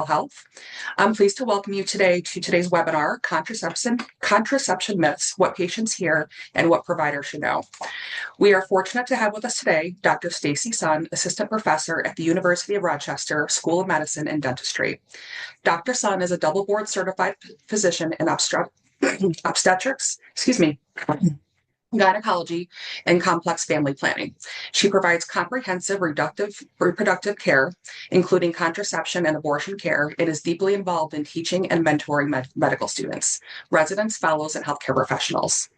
oral health. I'm pleased to welcome you today to today's webinar, Contraception Myths, What Patients Hear and What Providers Should Know. We are fortunate to have with us today Dr. Stacy Sun, Assistant Professor at the University of Rochester School of Medicine and Dentistry. Dr. Sun is a double board certified physician in obstetrics, gynecology, and complex family planning. She provides comprehensive reproductive care, including contraception and abortion care, and is deeply involved in teaching and mentoring medical students, residents, fellows, and healthcare professionals.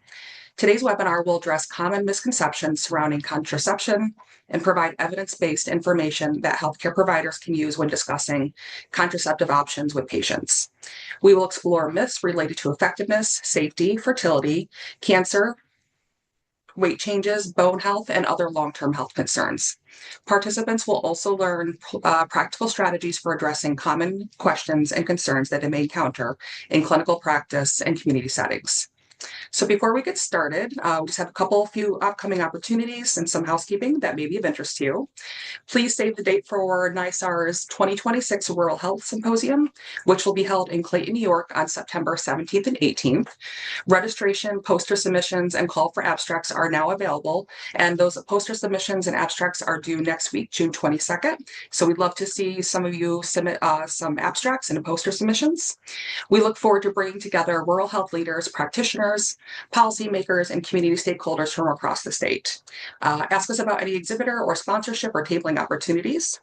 Today's webinar will address common misconceptions surrounding contraception and provide evidence-based information that healthcare providers can use when discussing contraceptive options with patients. We will explore myths related to effectiveness, safety, fertility, cancer, weight changes, bone health, and other long-term health concerns. Participants will also learn practical strategies for addressing common questions and concerns that they may encounter in clinical practice and community settings. So before we get started, we just have a few upcoming opportunities and some housekeeping that may be of interest to you. Please save the date for NYSARH's 2026 Rural Health Symposium, which will be held in Clayton, New York on September 17th and 18th. Registration, poster submissions, and call for abstracts are now available, and those poster submissions and abstracts are due next week, June 22nd. So we'd love to see some of you submit some abstracts and poster submissions. We look forward to bringing together rural health leaders, practitioners, policymakers, and community stakeholders from across the state. Ask us about any exhibitor or sponsorship or tabling opportunities.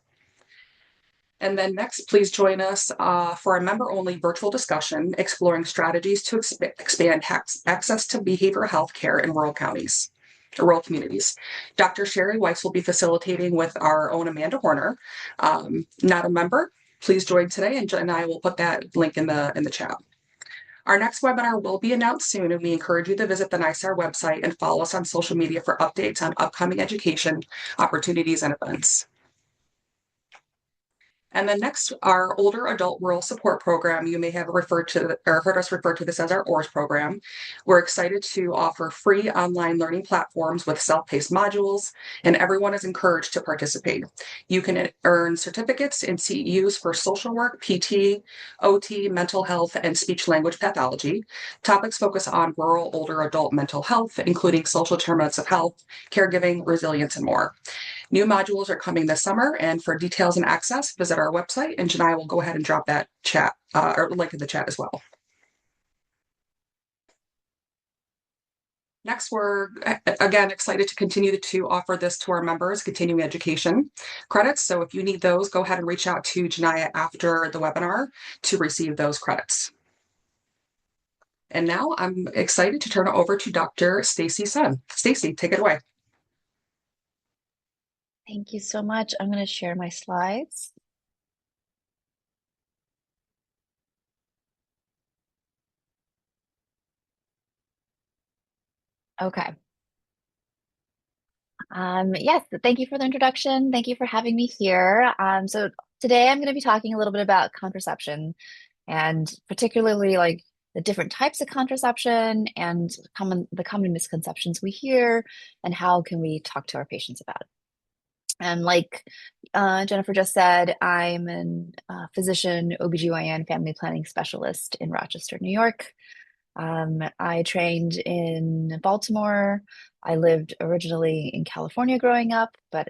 And then next, please join us for a member-only virtual discussion exploring strategies to expand access to behavioral health care in rural communities. Dr. Sherry Weiss will be facilitating with our own Amanda Horner. Not a member, please join today, and I will put that link in the chat. Our next webinar will be announced soon, and we encourage you to visit the NYSARH website and follow us on social media for updates on upcoming education opportunities and events. And then next, our Older Adult Rural Support Program. You may have referred to or heard us refer to this as our ORS program. We're excited to offer free online learning platforms with self-paced modules, and everyone is encouraged to participate. You can earn certificates in CEUs for social work, PT, OT, mental health, and speech language pathology. Topics focus on rural older adult mental health, including social determinants of health, caregiving, resilience, and more. New modules are coming this summer, and for details and access, visit our website, and Janai will go ahead and drop that chat or link in the chat as well. Next, we're again excited to continue to offer this to our members, continuing education credits. So if you need those, go ahead and reach out to Janai after the webinar to receive those credits. And now I'm excited to turn it over to Dr. Stacy Sun. Stacy, take it away. Thank you so much. I'm going to share my slides. Okay. Yes, thank you for the introduction. Thank you for having me here. So today I'm going to be talking a little bit about contraception, and particularly like the different types of contraception and the common misconceptions we hear, and how can we talk to our patients about it. And like Jennifer just said, I'm a physician, OBGYN, family planning specialist in Rochester, New York. I trained in Baltimore. I lived originally in California growing up, but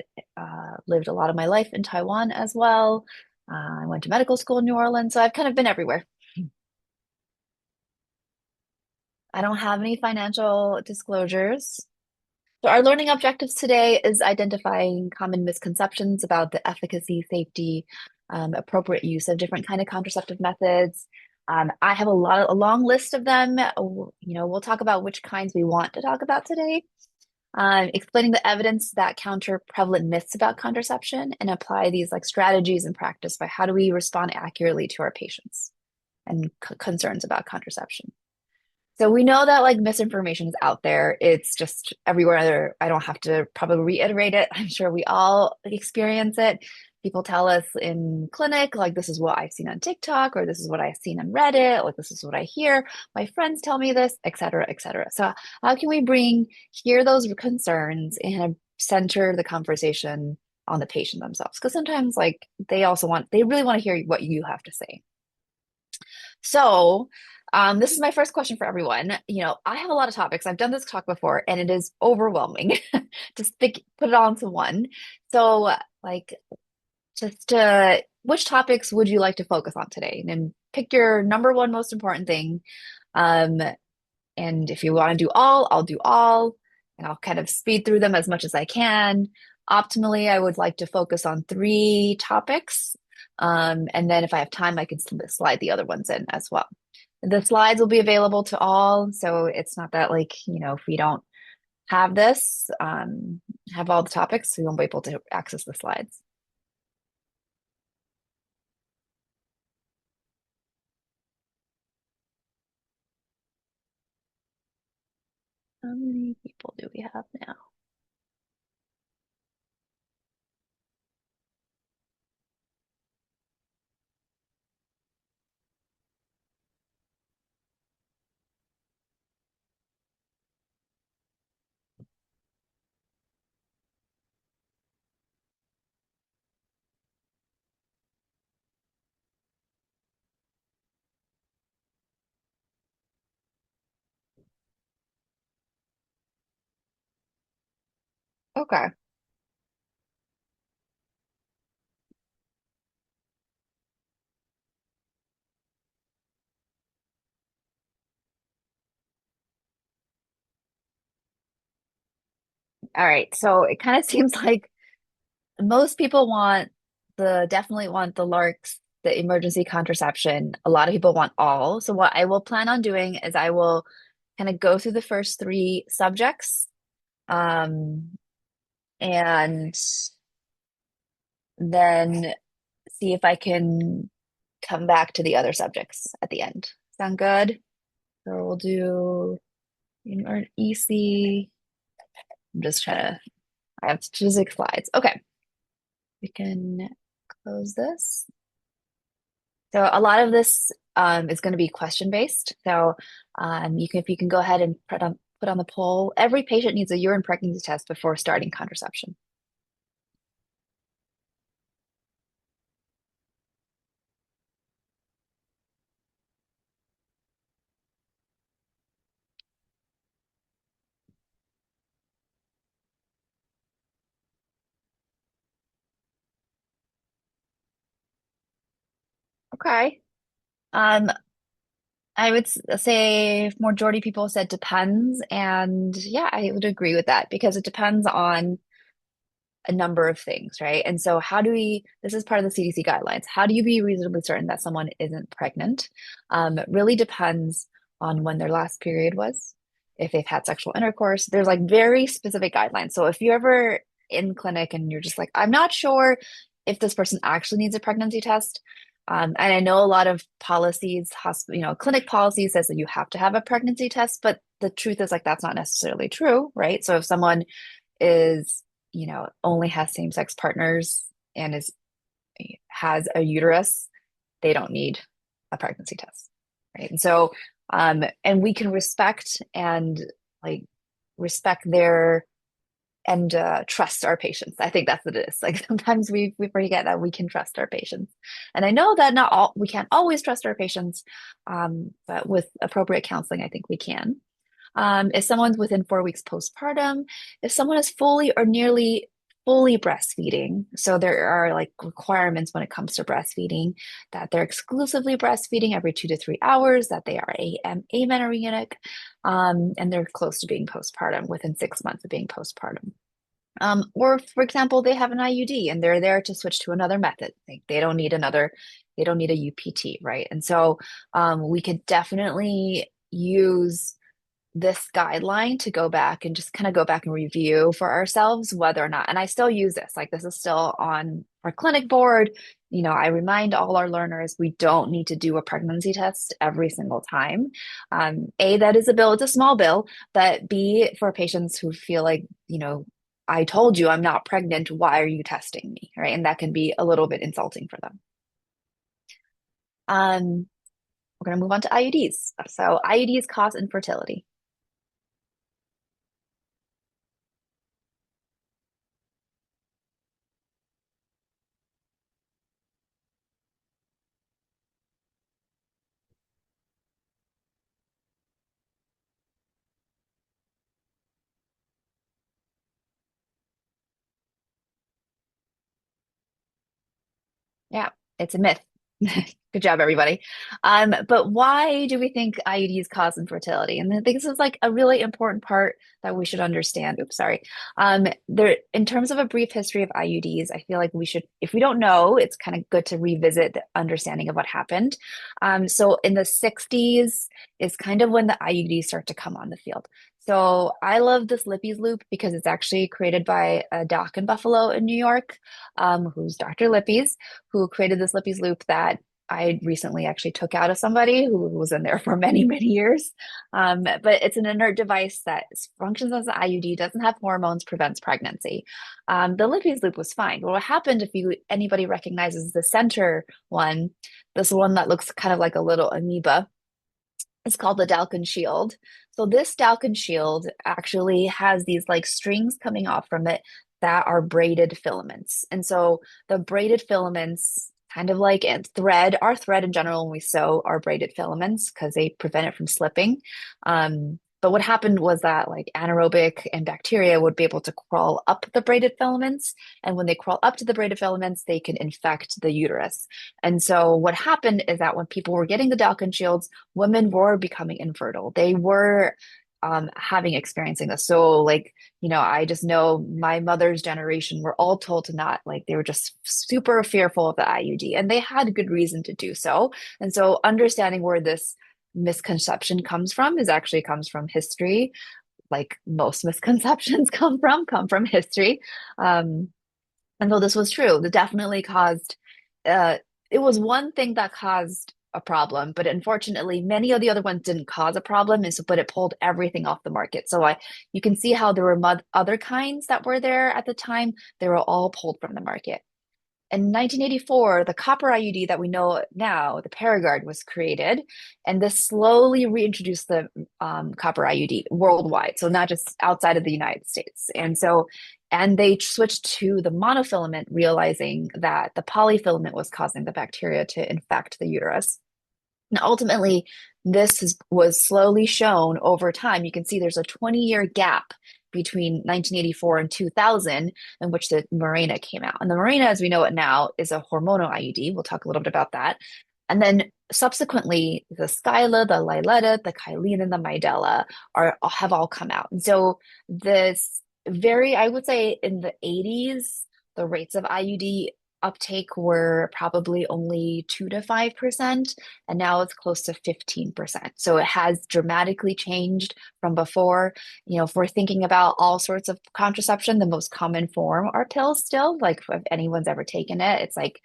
lived a lot of my life in Taiwan as well. I went to medical school in New Orleans, so I've kind of been everywhere. I don't have any financial disclosures. So our learning objectives today is identifying common misconceptions about the efficacy, safety, appropriate use of different kind of contraceptive methods. I have a long list of them. We'll talk about which kinds we want to talk about today. Explaining the evidence that counter prevalent myths about contraception and apply these like strategies in practice by how do we respond accurately to our patients and concerns about contraception. So we know that like misinformation is out there. It's just everywhere. I don't have to probably reiterate it. I'm sure we all experience it. People tell us in clinic, like, this is what I've seen on TikTok, or this is what I've seen on Reddit, like, this is what I hear. My friends tell me this, et cetera, et cetera. So how can we hear those concerns and center the conversation on the patient themselves. Because sometimes like they really want to hear what you have to say. So, this is my first question for everyone. I have a lot of topics. I've done this talk before, and it is overwhelming to put it all into one. So, like, which topics would you like to focus on today? And pick your number one most important thing. Um, and if you want to do all, I'll do all, and I'll kind of speed through them as much as I can. Optimally, I would like to focus on three topics. And then if I have time, I can slide the other ones in as well. The slides will be available to all, so it's not that like, if we don't have this, have all the topics, we won't be able to access the slides. How many people do we have now? Okay. All right. So it kind of seems like most people definitely want the LARCs, the emergency contraception. A lot of people want all. So what I will plan on doing is I will kind of go through the first three subjects, um, and then see if I can come back to the other subjects at the end. Sound good? So we'll do EC. I'm just trying to, I have physics slides. Okay, we can close this. So a lot of this is going to be question based. So if you can go ahead and put on the poll, every patient needs a urine pregnancy test before starting contraception. Okay. Um, I would say majority of people said depends, and yeah, I would agree with that because it depends on a number of things, right? And so, this is part of the CDC guidelines. How do you be reasonably certain that someone isn't pregnant? It really depends on when their last period was, if they've had sexual intercourse. There's like very specific guidelines. So, if you're ever in clinic and you're just like, I'm not sure if this person actually needs a pregnancy test. And I know a lot of policies, clinic policy says that you have to have a pregnancy test, but the truth is like that's not necessarily true, right? So if someone is only has same-sex partners and has a uterus, they don't need a pregnancy test, right? And so, and we can respect and like respect their and trust our patients. I think that's what it is. Like sometimes we forget that we can trust our patients, and I know that not all we can't always trust our patients, but with appropriate counseling, I think we can. If someone's within 4 weeks postpartum, if someone is fully or nearly fully breastfeeding, so there are like requirements when it comes to breastfeeding that they're exclusively breastfeeding every 2 to 3 hours, that they are amenorrheic, and they're close to being postpartum within 6 months of being postpartum. Or for example, they have an IUD and they're there to switch to another method. They don't need a UPT, right? And so we could definitely use this guideline to go back and just kind of go back and review for ourselves whether or not, and I still use this, like this is still on our clinic board. I remind all our learners we don't need to do a pregnancy test every single time. A, that is a bill, it's a small bill, but B, for patients who feel like, I told you I'm not pregnant, why are you testing me, right? And that can be a little bit insulting for them. We're going to move on to IUDs. So IUDs cause infertility. Yeah, it's a myth. Good job, everybody. But why do we think IUDs cause infertility? And I think this is like a really important part that we should understand. Oops, sorry. There, in terms of a brief history of IUDs, I feel like we should, if we don't know, it's kind of good to revisit the understanding of what happened. So in the 60s is kind of when the IUDs start to come on the field. So I love this Lippy's loop because it's actually created by a doc in Buffalo in New York, who's Dr. Lippy's, who created this Lippy's loop that I recently actually took out of somebody who was in there for many, many years. But it's an inert device that functions as an IUD, doesn't have hormones, prevents pregnancy. The Lippy's loop was fine. But what happened, if anybody recognizes the center one, this one that looks kind of like a little amoeba, is called the Dalkin shield. So this Dalkin shield actually has these like strings coming off from it that are braided filaments. And so the braided filaments, kind of like thread, our thread in general when we sew are braided filaments because they prevent it from slipping. But what happened was that like anaerobic and bacteria would be able to crawl up the braided filaments. And when they crawl up to the braided filaments, they can infect the uterus. And so what happened is that when people were getting the Dalkin shields, women were becoming infertile. They were experiencing this. So like, I just know my mother's generation were all told to not, like, they were just super fearful of the IUD and they had good reason to do so. And so understanding where this misconception comes from comes from history. Like most misconceptions come from history. And so this was true. That definitely caused, uh, it was one thing that caused a problem, but unfortunately, many of the other ones didn't cause a problem, but it pulled everything off the market. So you can see how there were other kinds that were there at the time. They were all pulled from the market. In 1984, the copper IUD that we know now, the Paragard, was created, and this slowly reintroduced the copper IUD worldwide, so not just outside of the United States. And they switched to the monofilament, realizing that the polyfilament was causing the bacteria to infect the uterus. And ultimately, was slowly shown over time. You can see there's a 20-year gap between 1984 and 2000 in which the Mirena came out. And the Mirena, as we know it now, is a hormonal IUD. We'll talk a little bit about that. And then subsequently, the Skyla, the Liletta, the Kylene, and the Midela have all come out. And so I would say in the 80s, the rates of IUD uptake were probably only 2 to 5%, and now it's close to 15%. So it has dramatically changed from before. If we're thinking about all sorts of contraception, the most common form are pills still. Like if anyone's ever taken it, it's like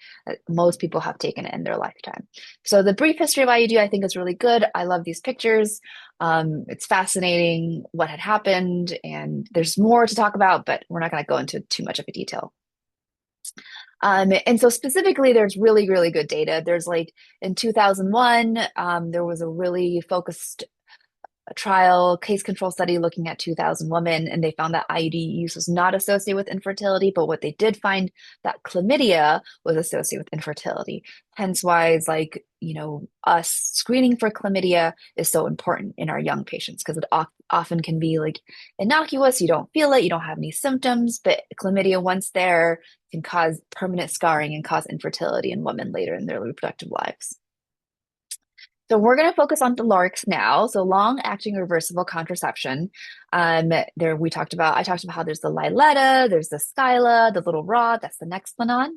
most people have taken it in their lifetime. So the brief history of IUD, I think, is really good. I love these pictures. It's fascinating what had happened, and there's more to talk about, but we're not going to go into too much of a detail. And so specifically, there's really, really good data. There's like in 2001, there was a really focused trial case control study looking at 2,000 women, and they found that IUD use was not associated with infertility, but what they did find that chlamydia was associated with infertility. Hence why it's like, us screening for chlamydia is so important in our young patients because it often can be like innocuous. You don't feel it, you don't have any symptoms, but chlamydia, once there, can cause permanent scarring and cause infertility in women later in their reproductive lives. So we're going to focus on the LARCs now. So long-acting reversible contraception. I talked about how there's the Liletta, there's the Skyla, the little rod, that's the Nexplanon,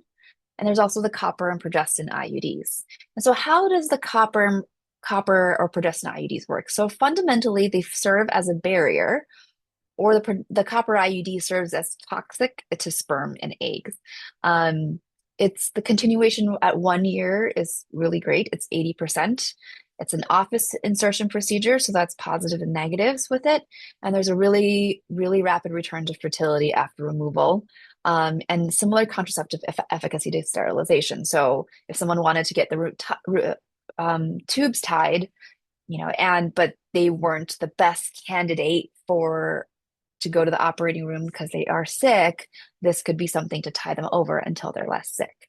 and there's also the copper and progestin IUDs. And so how does the copper or progestin IUDs work? So fundamentally, they serve as a barrier, or the copper IUD serves as toxic to sperm and eggs. It's the continuation at 1 year is really great. It's 80%. It's an office insertion procedure, so that's positive and negatives with it. And there's a really, really rapid return to fertility after removal, and similar contraceptive efficacy to sterilization. So if someone wanted to get the tubes tied, but they weren't the best candidate to go to the operating room because they are sick, this could be something to tie them over until they're less sick.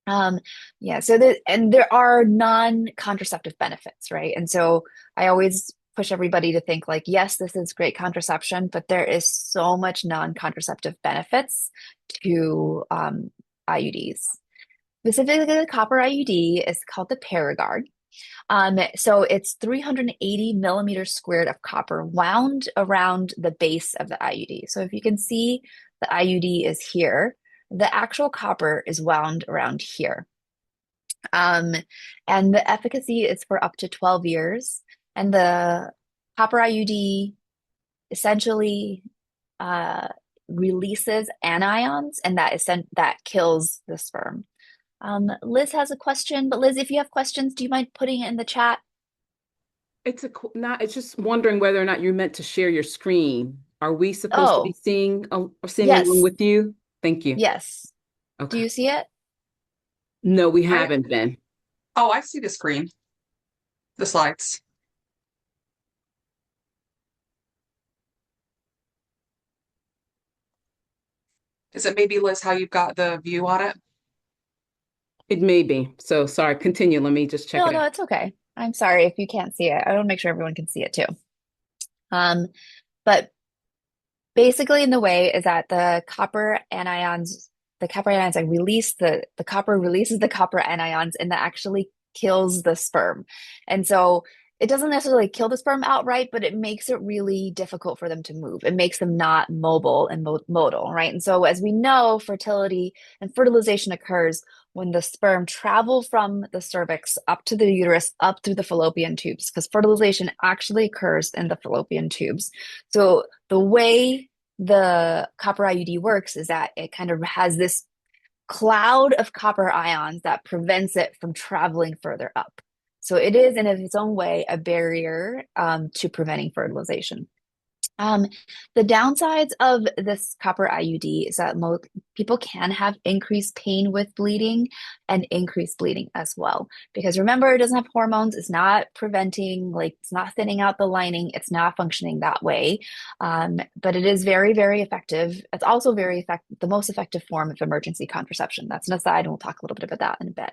And there are non-contraceptive benefits, right? And so I always push everybody to think like, yes, this is great contraception, but there is so much non-contraceptive benefits to IUDs. Specifically, the copper IUD is called the Paragard. So it's 380 millimeters squared of copper wound around the base of the IUD. So if you can see, the IUD is here. The actual copper is wound around here. Um, and the efficacy is for up to 12 years. And the copper IUD essentially uh, releases anions, and that kills the sperm. Liz has a question, but Liz, if you have questions, do you mind putting it in the chat? Not, it's just wondering whether or not you're meant to share your screen. Are we supposed to be Oh, seeing along yes, with you? Thank you. yes. Do Okay. you see it? No, we I haven't been. oh, I see the screen, the slides. Is it maybe Liz how you've got the view on it? It may be. So sorry. Continue. Let me just check No, it no, out. it's okay. I'm sorry if you can't see it. I want to make sure everyone can see it too. Um, but basically, in the way is that the copper anions like release the copper releases the copper anions, and that actually kills the sperm. And so it doesn't necessarily kill the sperm outright, but it makes it really difficult for them to move. It makes them not mobile and modal, right? And so as we know, fertility and fertilization occurs when the sperm travel from the cervix up to the uterus, up through the fallopian tubes, because fertilization actually occurs in the fallopian tubes. So the way the copper IUD works is that it kind of has this cloud of copper ions that prevents it from traveling further up. So it is, in its own way, a barrier to preventing fertilization. Um, the downsides of this copper IUD is that most people can have increased pain with bleeding and increased bleeding as well. Because remember, it doesn't have hormones, it's not preventing, like, it's not thinning out the lining, it's not functioning that way. But it is very, very effective. It's also the most effective form of emergency contraception. That's an aside, and we'll talk a little bit about that in a bit.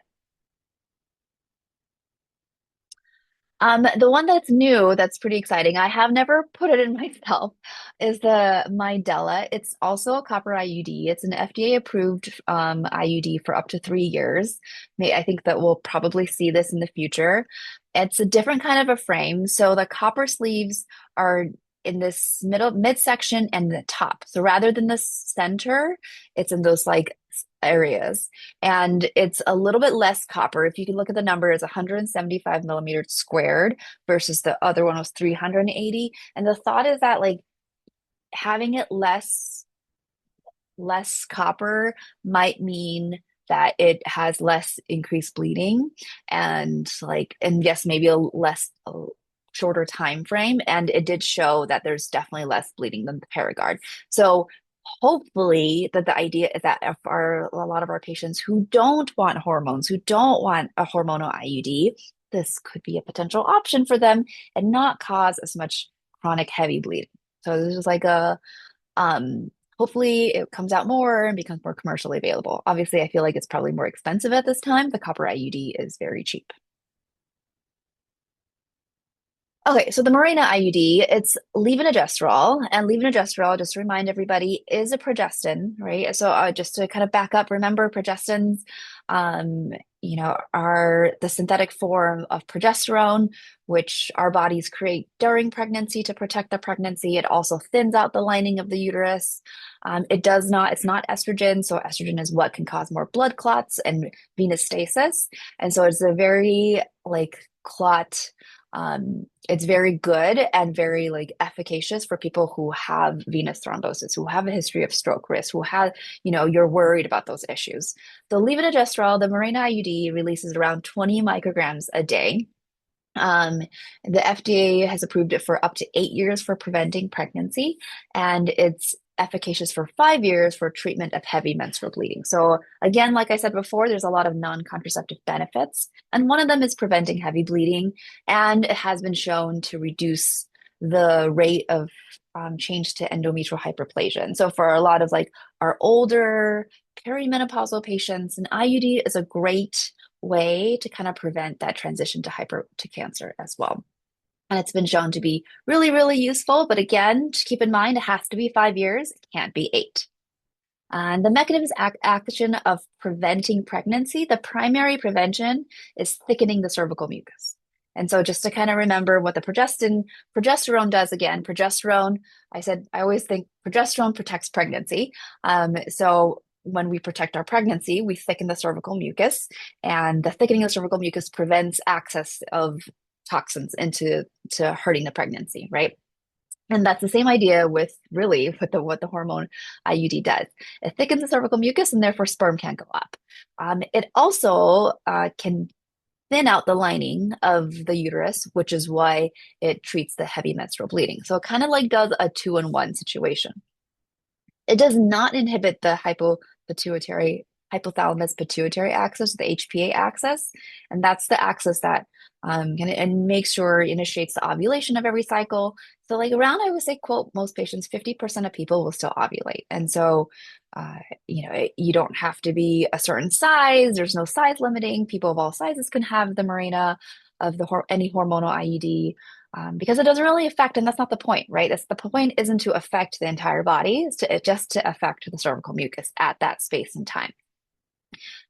The one that's new, that's pretty exciting. I have never put it in myself, is the Mydela. It's also a copper IUD. It's an FDA approved IUD for up to 3 years. I think that we'll probably see this in the future. It's a different kind of a frame. So the copper sleeves are in this midsection and the top. So rather than the center, it's in those like areas. And it's a little bit less copper. If you can look at the number, it's 175 millimeters squared versus the other one was 380. And the thought is that like having it less copper might mean that it has less increased bleeding and yes, maybe a shorter time frame. And it did show that there's definitely less bleeding than the Paragard. So hopefully that the idea is that if a lot of our patients who don't want hormones, who don't want a hormonal IUD, this could be a potential option for them and not cause as much chronic heavy bleeding. So this is like a hopefully it comes out more and becomes more commercially available. Obviously, I feel like it's probably more expensive at this time. The copper IUD is very cheap. Okay, so the Mirena IUD, it's levonorgestrel, and levonorgestrel, just to remind everybody, is a progestin, right? So just to kind of back up, remember progestins, are the synthetic form of progesterone, which our bodies create during pregnancy to protect the pregnancy. It also thins out the lining of the uterus. It's not estrogen, so estrogen is what can cause more blood clots and venous stasis, and so it's a very like clot. It's very good and very like efficacious for people who have venous thrombosis, who have a history of stroke risk, who have, you're worried about those issues. The levonorgestrel, the Mirena IUD, releases around 20 micrograms a day. The FDA has approved it for up to 8 years for preventing pregnancy, and it's efficacious for 5 years for treatment of heavy menstrual bleeding. So again, like I said before, there's a lot of non-contraceptive benefits, and one of them is preventing heavy bleeding, and it has been shown to reduce the rate of change to endometrial hyperplasia. And so for a lot of like our older perimenopausal patients, an IUD is a great way to kind of prevent that transition to cancer as well. And it's been shown to be really, really useful. But again, just keep in mind, it has to be 5 years. It can't be 8. And the mechanism action of preventing pregnancy, the primary prevention is thickening the cervical mucus. And so just to kind of remember what the progesterone does again, progesterone, I always think progesterone protects pregnancy. So when we protect our pregnancy, we thicken the cervical mucus, and the thickening of the cervical mucus prevents access of toxins into hurting the pregnancy, right? And that's the same idea with what the hormone IUD does. It thickens the cervical mucus and therefore sperm can't go up. It also can thin out the lining of the uterus, which is why it treats the heavy menstrual bleeding. So it kind of like does a 2-in-1 situation. It does not inhibit the hypothalamus pituitary axis, the HPA axis, and that's the axis that and makes sure initiates the ovulation of every cycle. So like around, I would say, quote, most patients, 50% of people will still ovulate. And so, you don't have to be a certain size. There's no size limiting. People of all sizes can have the Mirena of any hormonal IUD. Because it doesn't really affect, and that's not the point, right? The point isn't to affect the entire body, it's just to affect the cervical mucus at that space and time.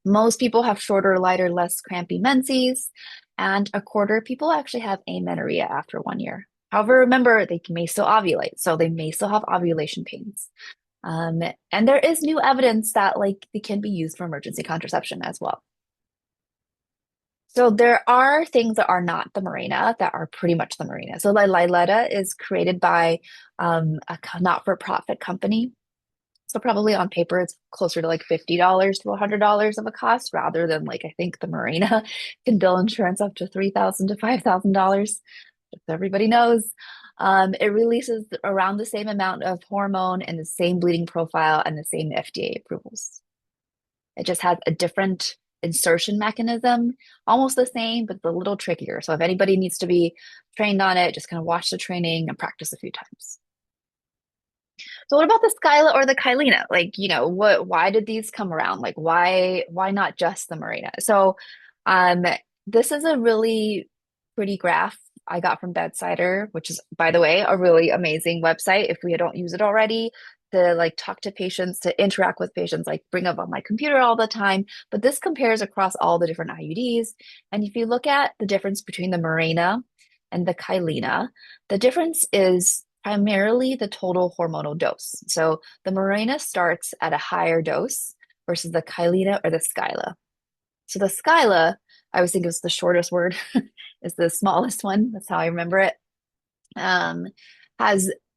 Most people have shorter, lighter, less crampy menses, and a quarter of people actually have amenorrhea after 1 year. However, remember, they may still ovulate, so they may still have ovulation pains. And there is new evidence that they can be used for emergency contraception as well. So there are things that are not the Mirena that are pretty much the Mirena. So Liletta is created by a not-for-profit company. So probably on paper, it's closer to like $50 to $100 of a cost rather than I think the Mirena can bill insurance up to $3,000 to $5,000, just so everybody knows. It releases around the same amount of hormone and the same bleeding profile and the same FDA approvals. It just has a different insertion mechanism, almost the same, but it's a little trickier. So if anybody needs to be trained on it, just kind of watch the training and practice a few times. So what about the Skyla or the Kylena? Why did these come around? Why not just the Mirena? So this is a really pretty graph I got from Bedsider, which is, by the way, a really amazing website if we don't use it already, to talk to patients, to interact with patients, bring up on my computer all the time. But this compares across all the different IUDs. And if you look at the difference between the Mirena and the Kylena, the difference is primarily the total hormonal dose. So the Mirena starts at a higher dose versus the Kylena or the Skyla. So the Skyla, I always think it's the shortest word, is the smallest one. That's how I remember it.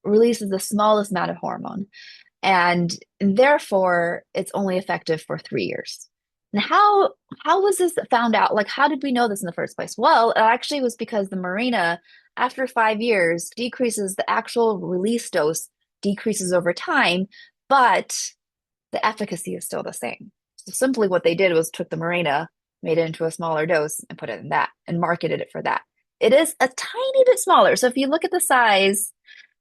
Releases the smallest amount of hormone, and therefore it's only effective for 3 years. And how was this found out? How did we know this in the first place? Well, it actually was because the Mirena, after 5 years, decreases the actual release dose, decreases over time, but the efficacy is still the same. So simply what they did was took the Mirena, made it into a smaller dose, and put it in that, and marketed it for that. It is a tiny bit smaller. So if you look at the size,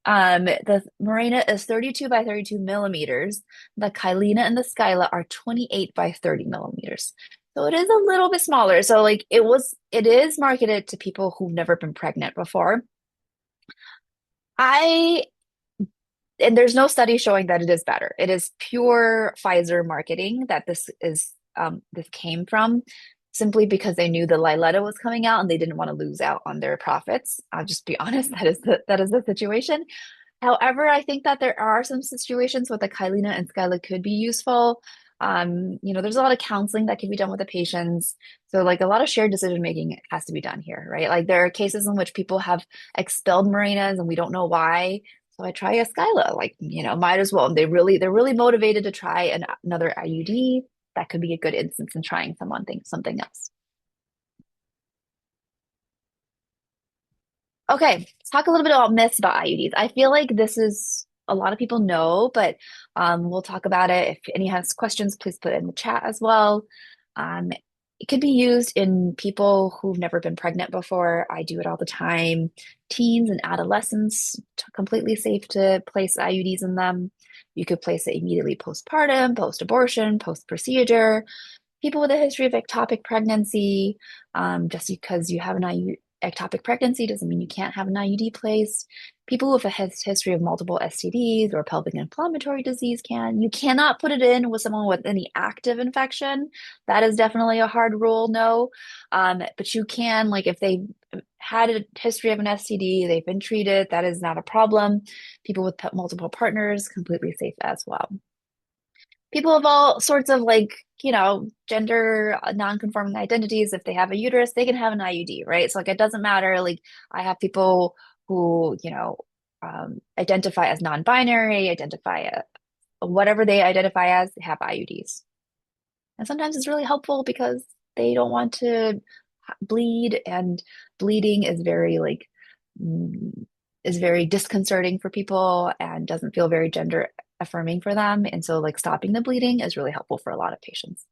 the Mirena is 32 by 32 millimeters. The Kylena and the Skyla are 28 by 30 millimeters. So it is a little bit smaller. So it is marketed to people who've never been pregnant before. And there's no study showing that it is better. It is pure Pfizer marketing that this came from, simply because they knew the Liletta was coming out and they didn't want to lose out on their profits. I'll just be honest, that is the situation. However, I think that there are some situations where the Kylena and Skyla could be useful. There's a lot of counseling that can be done with the patients. So a lot of shared decision making has to be done here, right? There are cases in which people have expelled Mirenas and we don't know why. So I try a Skyla, might as well. They're really motivated to try another IUD. That could be a good instance in trying something else. Okay, let's talk a little bit about myths about IUDs. I feel like this is a lot of people know, but we'll talk about it. If any has questions, please put it in the chat as well. It could be used in people who've never been pregnant before. I do it all the time. Teens and adolescents, completely safe to place IUDs in them. You could place it immediately postpartum, post-abortion, post-procedure. People with a history of ectopic pregnancy, just because you have an ectopic pregnancy doesn't mean you can't have an IUD placed. People with a history of multiple STDs or pelvic inflammatory disease can. You cannot put it in with someone with any active infection. That is definitely a hard rule, no. But you can, like if they had a history of an STD, they've been treated, that is not a problem. People with multiple partners, completely safe as well. People of all sorts of like, gender non-conforming identities, if they have a uterus, they can have an IUD, right? So like it doesn't matter. Like I have people who, identify as non-binary, whatever they identify as, they have IUDs. And sometimes it's really helpful because they don't want to bleed, and bleeding is very is very disconcerting for people and doesn't feel very gender affirming for them. And so like stopping the bleeding is really helpful for a lot of patients.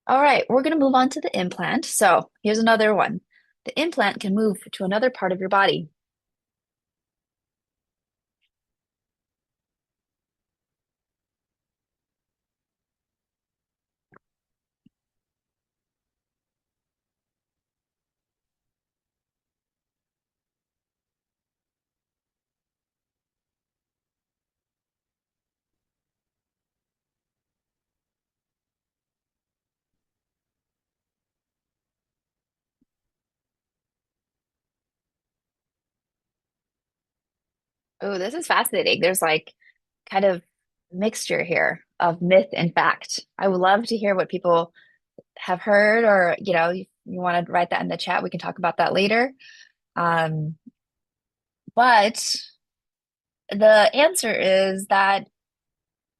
All right, we're going to move on to the implant. So here's another one. The implant can move to another part of your body. Oh, this is fascinating. There's like kind of mixture here of myth and fact. I would love to hear what people have heard, or you want to write that in the chat. We can talk about that later. But the answer is that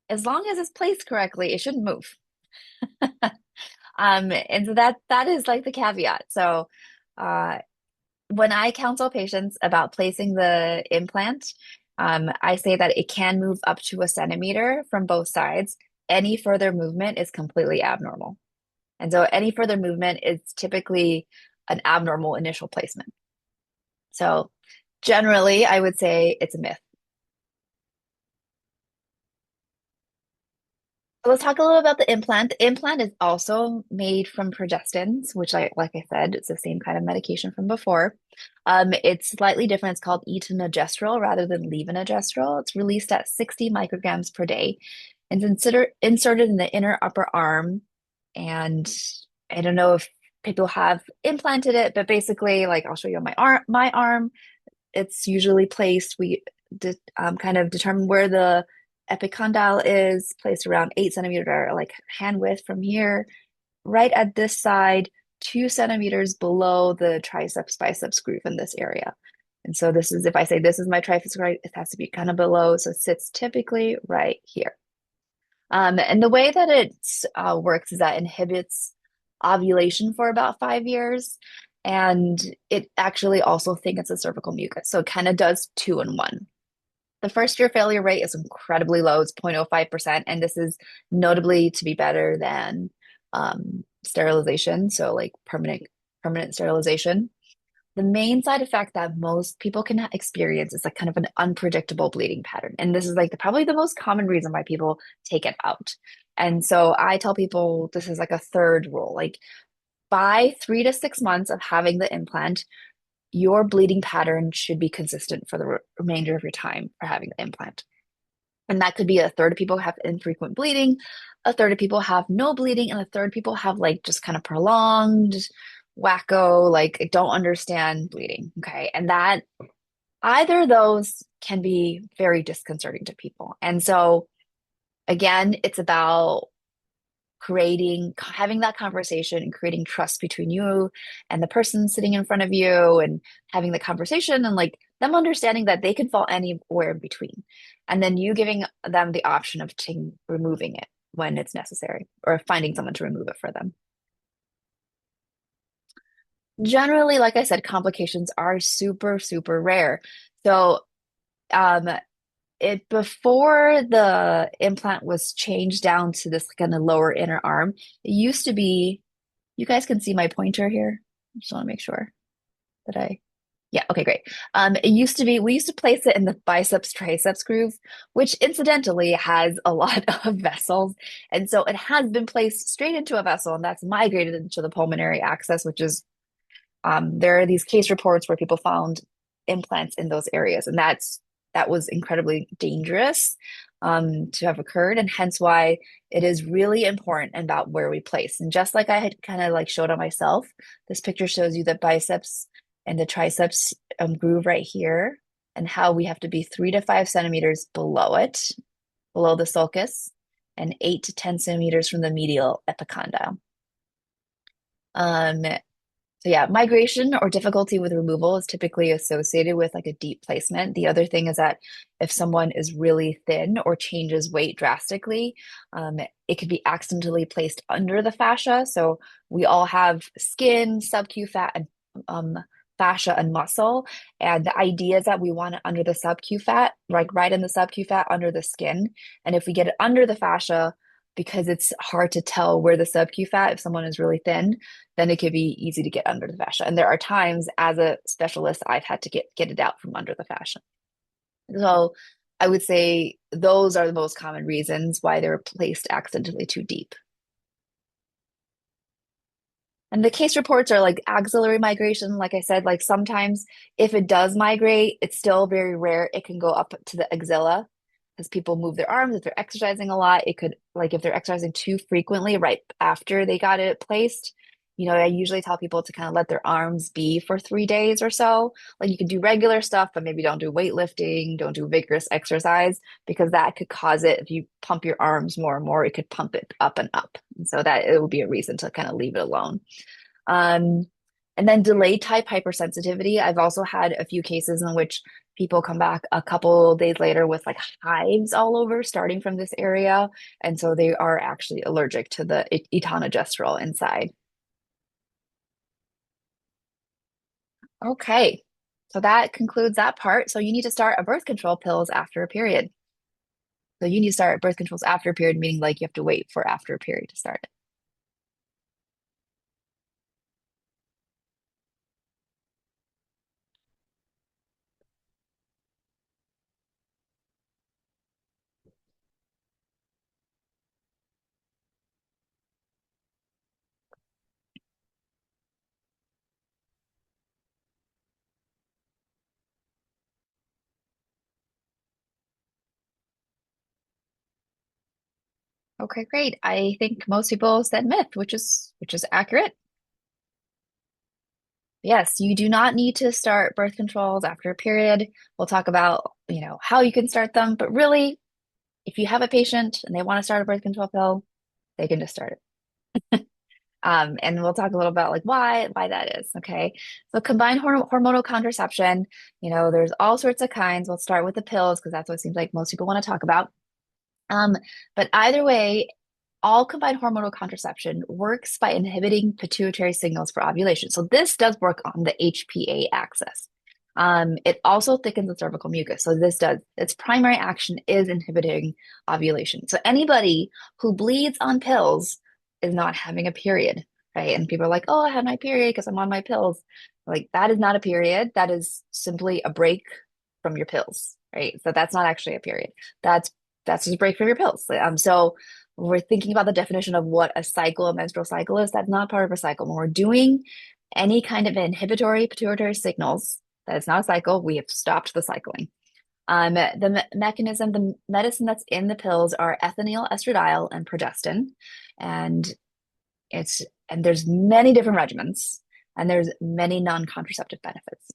as long as it's placed correctly, it shouldn't move. And so that is like the caveat. So when I counsel patients about placing the implant, I say that it can move up to 1 centimeter from both sides. Any further movement is completely abnormal. And so any further movement is typically an abnormal initial placement. So generally, I would say it's a myth. So let's talk a little about the implant. The implant is also made from progestins, which like I said, it's the same kind of medication from before. It's slightly different. It's called etonogestrel rather than levonorgestrel. It's released at 60 micrograms per day and inserted in the inner upper arm. And I don't know if people have implanted it, but basically, like I'll show you on my arm. It's usually placed. We kind of determine where the epicondyle is, placed around 8 centimeter, like hand width from here, right at this side, 2 centimeters below the triceps biceps groove in this area. And so this is, if I say this is my triceps, right, it has to be kind of below. So it sits typically right here. And the way that it works is that it inhibits ovulation for about 5 years. And it actually also thickens the cervical mucus. So it kind of does 2 in 1. The first year failure rate is incredibly low. It's 0.05%. And this is notably to be better than sterilization. So like permanent sterilization. The main side effect that most people can experience is like kind of an unpredictable bleeding pattern. And this is like probably the most common reason why people take it out. And so I tell people this is like a third rule. Like by 3 to 6 months of having the implant, your bleeding pattern should be consistent for the remainder of your time for having the implant. And that could be a third of people have infrequent bleeding, a third of people have no bleeding, and a third of people have like just kind of prolonged, wacko, like don't understand bleeding. Okay. And that either of those can be very disconcerting to people. And so again, it's about having that conversation and creating trust between you and the person sitting in front of you, and having the conversation and like them understanding that they can fall anywhere in between. And then you giving them the option of removing it when it's necessary, or finding someone to remove it for them. Generally, like I said, complications are super, super rare. So before the implant was changed down to this kind of lower inner arm, it used to be, you guys can see my pointer here. I just want to make sure that yeah, okay, great. We used to place it in the biceps triceps groove, which incidentally has a lot of vessels. And so it has been placed straight into a vessel, and that's migrated into the pulmonary axis, which is There are these case reports where people found implants in those areas, and that was incredibly dangerous to have occurred, and hence why it is really important about where we place. And just like I had kind of like showed on myself, this picture shows you the biceps and the triceps groove right here, and how we have to be 3 to 5 centimeters below it, below the sulcus, and 8 to 10 centimeters from the medial epicondyle. So yeah, migration or difficulty with removal is typically associated with like a deep placement. The other thing is that if someone is really thin or changes weight drastically, it could be accidentally placed under the fascia. So we all have skin, subcu fat, and fascia and muscle. And the idea is that we want it under the subcu fat, like right in the subcu fat under the skin. And if we get it under the fascia, because it's hard to tell where the subcu fat, if someone is really thin, then it could be easy to get under the fascia. And there are times as a specialist, I've had to get it out from under the fascia. So I would say those are the most common reasons why they're placed accidentally too deep. And the case reports are like axillary migration. Like I said, like sometimes if it does migrate, it's still very rare. It can go up to the axilla because people move their arms. If they're exercising a lot, it could, like if they're exercising too frequently right after they got it placed, I usually tell people to kind of let their arms be for 3 days or so. Like you can do regular stuff, but maybe don't do weightlifting, don't do vigorous exercise, because that could cause it. If you pump your arms more and more, it could pump it up and up. And so that it would be a reason to kind of leave it alone. And then delayed type hypersensitivity. I've also had a few cases in which people come back a couple days later with like hives all over, starting from this area. And so they are actually allergic to the etonogestrel inside. Okay, so that concludes that part. So you need to start a birth control pills after a period. So you need to start birth controls after a period, meaning like you have to wait for after a period to start it. Okay, great. I think most people said myth, which is accurate. Yes, you do not need to start birth controls after a period. We'll talk about, how you can start them, but really, if you have a patient and they want to start a birth control pill, they can just start it. And we'll talk a little about like why that is. Okay, so combined hormonal contraception, there's all sorts of kinds. We'll start with the pills because that's what it seems like most people want to talk about. But either way, all combined hormonal contraception works by inhibiting pituitary signals for ovulation. So this does work on the HPA axis. It also thickens the cervical mucus. So its primary action is inhibiting ovulation. So anybody who bleeds on pills is not having a period, right? And people are like, oh, I had my period because I'm on my pills. Like that is not a period. That is simply a break from your pills, right? So that's not actually a period. That's just a break from your pills. So when we're thinking about the definition of what a menstrual cycle is, that's not part of a cycle. When we're doing any kind of inhibitory pituitary signals, that is not a cycle, we have stopped the cycling. The mechanism, the medicine that's in the pills are ethinyl estradiol and progestin. And there's many different regimens, and there's many non-contraceptive benefits.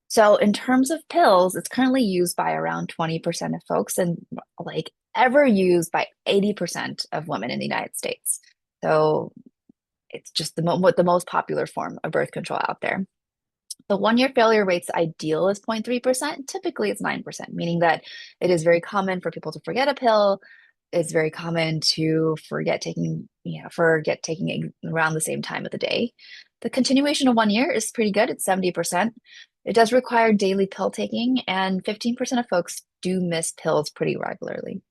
So in terms of pills, it's currently used by around 20% of folks and like ever used by 80% of women in the United States. So it's just the most popular form of birth control out there. The 1-year failure rate's ideal is 0.3%. Typically it's 9%, meaning that it is very common for people to forget a pill. It's very common to forget taking it around the same time of the day. The continuation of 1 year is pretty good. It's 70%. It does require daily pill taking, and 15% of folks do miss pills pretty regularly.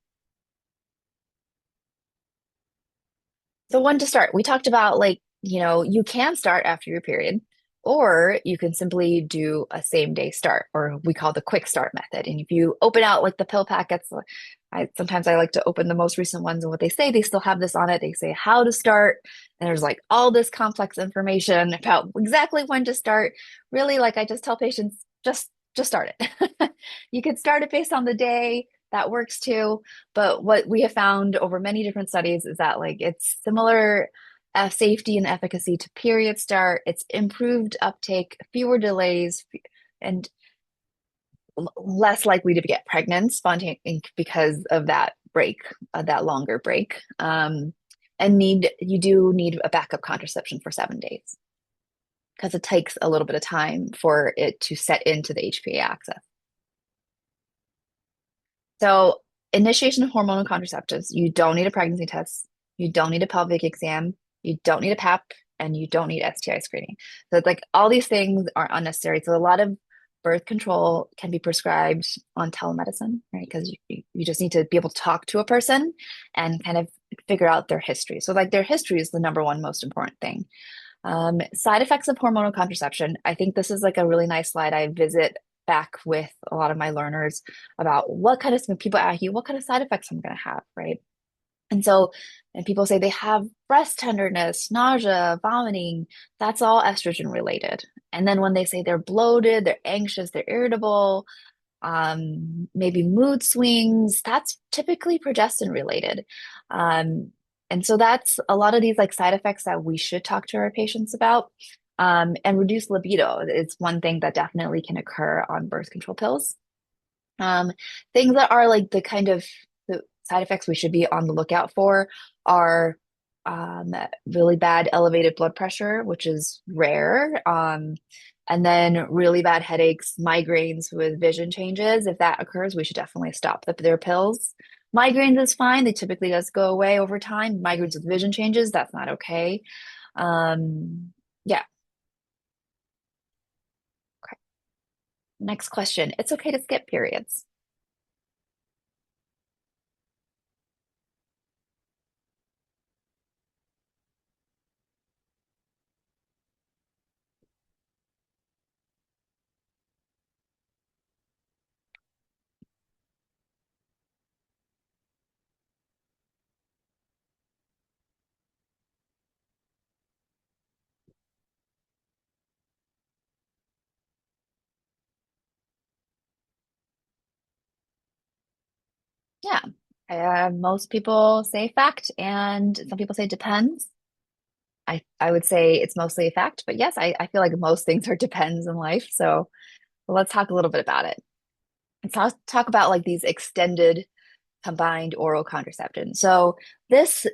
So when to start? We talked about you can start after your period, or you can simply do a same day start, or we call the quick start method. And if you open out like the pill packets, Sometimes I like to open the most recent ones and what they still have this on it. They say how to start, and there's like all this complex information about exactly when to start. Really, like I just tell patients, just start it. You could start it based on the day. That works too. But what we have found over many different studies is that like it's similar safety and efficacy to period start. It's improved uptake, fewer delays, and less likely to get pregnant spontaneously because of that break, that longer break. And you do need a backup contraception for 7 days because it takes a little bit of time for it to set into the HPA axis. So initiation of hormonal contraceptives, you don't need a pregnancy test, you don't need a pelvic exam, you don't need a PAP, and you don't need STI screening. So it's like all these things are unnecessary. So a lot of birth control can be prescribed on telemedicine, right? Because you just need to be able to talk to a person and kind of figure out their history. So like their history is the number one most important thing. Side effects of hormonal contraception. I think this is like a really nice slide I visit back with a lot of my learners about what kind of people ask you what kind of side effects I'm going to have, right? And people say they have breast tenderness, nausea, vomiting. That's all estrogen related. And then when they say they're bloated, they're anxious, they're irritable, maybe mood swings, that's typically progestin related. And so that's a lot of these like side effects that we should talk to our patients about. And reduced libido is one thing that definitely can occur on birth control pills. Things that are like the kind of the side effects we should be on the lookout for are really bad elevated blood pressure, which is rare. And then really bad headaches, migraines with vision changes. If that occurs, we should definitely stop their pills. Migraines is fine. They typically just go away over time. Migraines with vision changes, that's not okay. Yeah. Okay. Next question. It's okay to skip periods. Yeah. Most people say fact, and some people say depends. I would say it's mostly a fact, but yes, I feel like most things are depends in life. So let's talk a little bit about it. Let's talk about like these extended combined oral contraception. So there's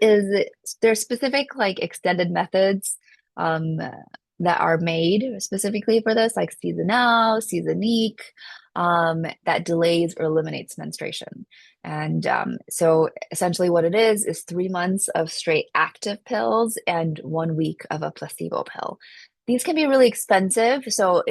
specific like extended methods that are made specifically for this, like seasonal, seasonique, that delays or eliminates menstruation. And so essentially what it is 3 months of straight active pills and 1 week of a placebo pill. These can be really expensive, so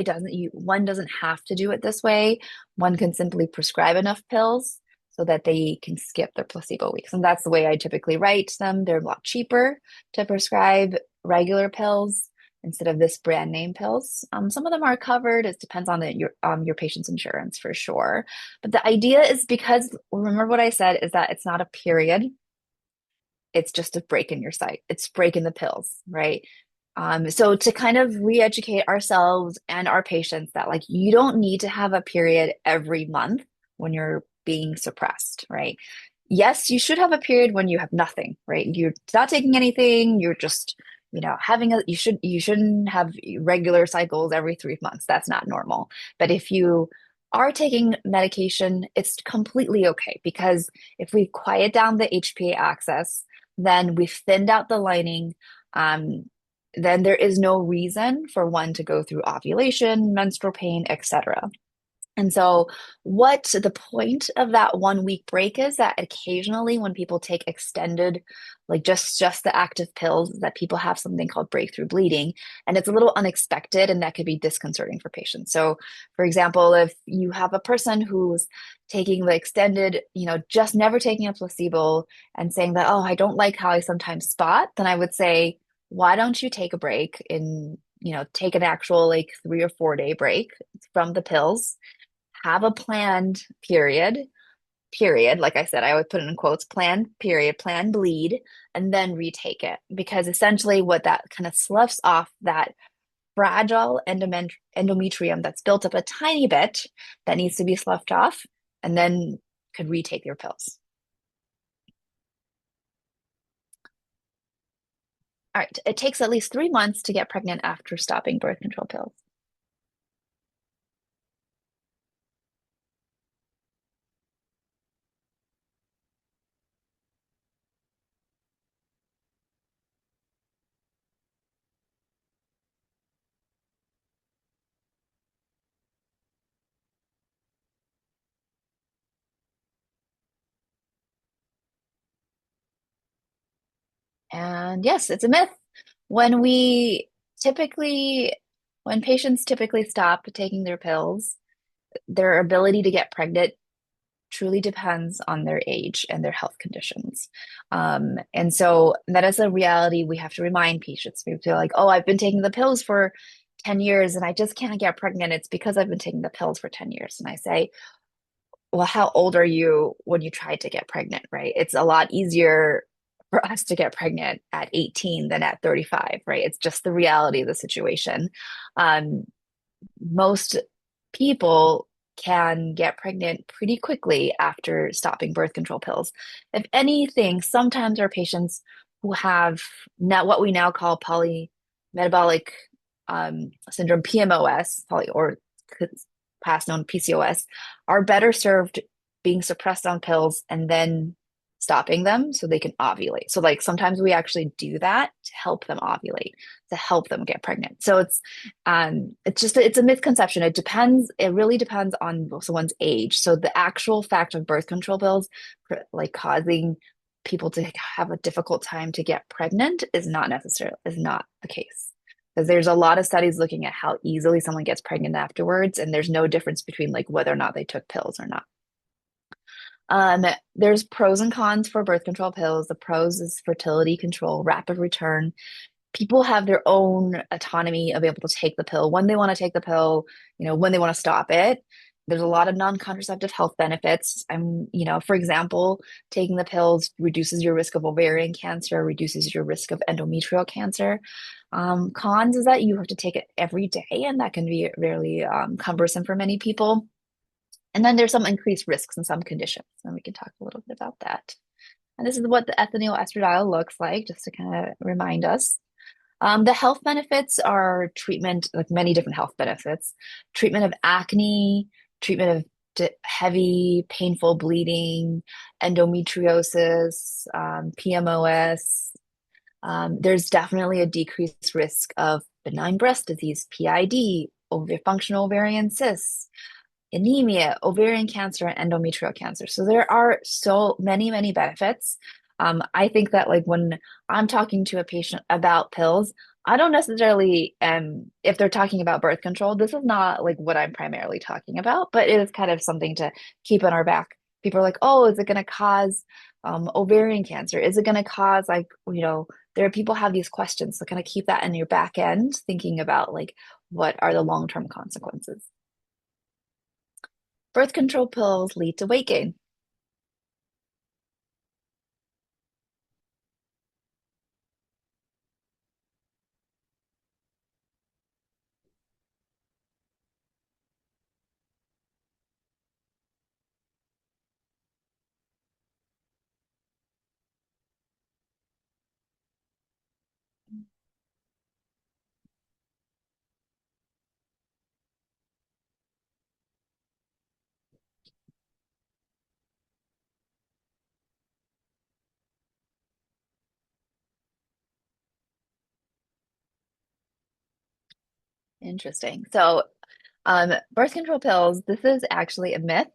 one doesn't have to do it this way. One can simply prescribe enough pills so that they can skip their placebo weeks. And that's the way I typically write them. They're a lot cheaper to prescribe regular pills instead of this brand name pills. Some of them are covered. It depends on your patient's insurance for sure. But the idea is because remember what I said is that it's not a period. It's just a break in your site. It's break in the pills, right? So to kind of re-educate ourselves and our patients that like you don't need to have a period every month when you're being suppressed, right? Yes, you should have a period when you have nothing, right? You're not taking anything, you're just, you shouldn't have regular cycles every 3 months. That's not normal. But if you are taking medication, it's completely okay because if we quiet down the HPA axis, then we've thinned out the lining. Then there is no reason for one to go through ovulation, menstrual pain, etc. And so, what the point of that 1 week break is that occasionally, when people take extended, like just the active pills, that people have something called breakthrough bleeding, and it's a little unexpected, and that could be disconcerting for patients. So, for example, if you have a person who's taking the extended, just never taking a placebo and saying that, oh, I don't like how I sometimes spot, then I would say, why don't you take a break and take an actual like 3 or 4 day break from the pills, have a planned period, period. Like I said, I always put it in quotes, plan period, plan bleed, and then retake it. Because essentially what that kind of sloughs off that fragile endometrium that's built up a tiny bit that needs to be sloughed off, and then could retake your pills. All right, it takes at least 3 months to get pregnant after stopping birth control pills. And yes, it's a myth. When we typically, when patients typically stop taking their pills, their ability to get pregnant truly depends on their age and their health conditions. And so that is a reality we have to remind patients. We feel like, oh, I've been taking the pills for 10 years and I just can't get pregnant. It's because I've been taking the pills for 10 years. And I say, well, how old are you when you tried to get pregnant, right? It's a lot easier for us to get pregnant at 18 than at 35, right? It's just the reality of the situation. Um, Most people can get pregnant pretty quickly after stopping birth control pills. If anything, sometimes our patients who have now what we now call polymetabolic syndrome, PMOS, or past known PCOS, are better served being suppressed on pills and then stopping them so they can ovulate. So like sometimes we actually do that to help them ovulate, to help them get pregnant. So it's a misconception. It really depends on someone's age. So the actual fact of birth control pills like causing people to have a difficult time to get pregnant is not the case. Because there's a lot of studies looking at how easily someone gets pregnant afterwards, and there's no difference between like whether or not they took pills or not. There's pros and cons for birth control pills. The pros is fertility control, rapid return. People have their own autonomy of able to take the pill when they want to take the pill, when they want to stop it. There's a lot of non-contraceptive health benefits. For example, taking the pills reduces your risk of ovarian cancer, reduces your risk of endometrial cancer. Cons is that you have to take it every day, and that can be really cumbersome for many people. And then there's some increased risks in some conditions, and we can talk a little bit about that. And this is what the ethinyl estradiol looks like, just to kind of remind us. The health benefits are treatment, like many different health benefits, treatment of acne, treatment of heavy, painful bleeding, endometriosis, PMOS. There's definitely a decreased risk of benign breast disease, PID, functional ovarian cysts, anemia, ovarian cancer, and endometrial cancer. So there are so many, many benefits. I think that like when I'm talking to a patient about pills, I don't necessarily, if they're talking about birth control, this is not like what I'm primarily talking about, but it is kind of something to keep in our back. People are like, oh, is it going to cause ovarian cancer? Is it going to cause there are people have these questions. So kind of keep that in your back end, thinking about like, what are the long-term consequences? Birth control pills lead to weight gain. Interesting. So, birth control pills, this is actually a myth.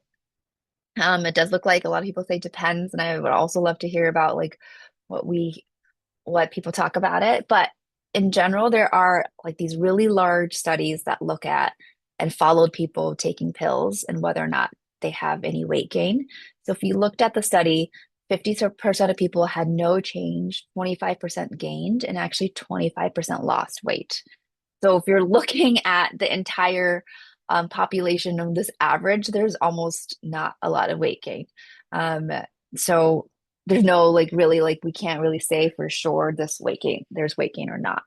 It does look like a lot of people say depends, and I would also love to hear about like what what people talk about it. But in general, there are like these really large studies that look at and followed people taking pills and whether or not they have any weight gain. So if you looked at the study, 50% of people had no change, 25% gained, and actually 25% lost weight. So if you're looking at the entire population of this average, there's almost not a lot of weight gain. So there's no like really like we can't really say for sure there's weight gain or not.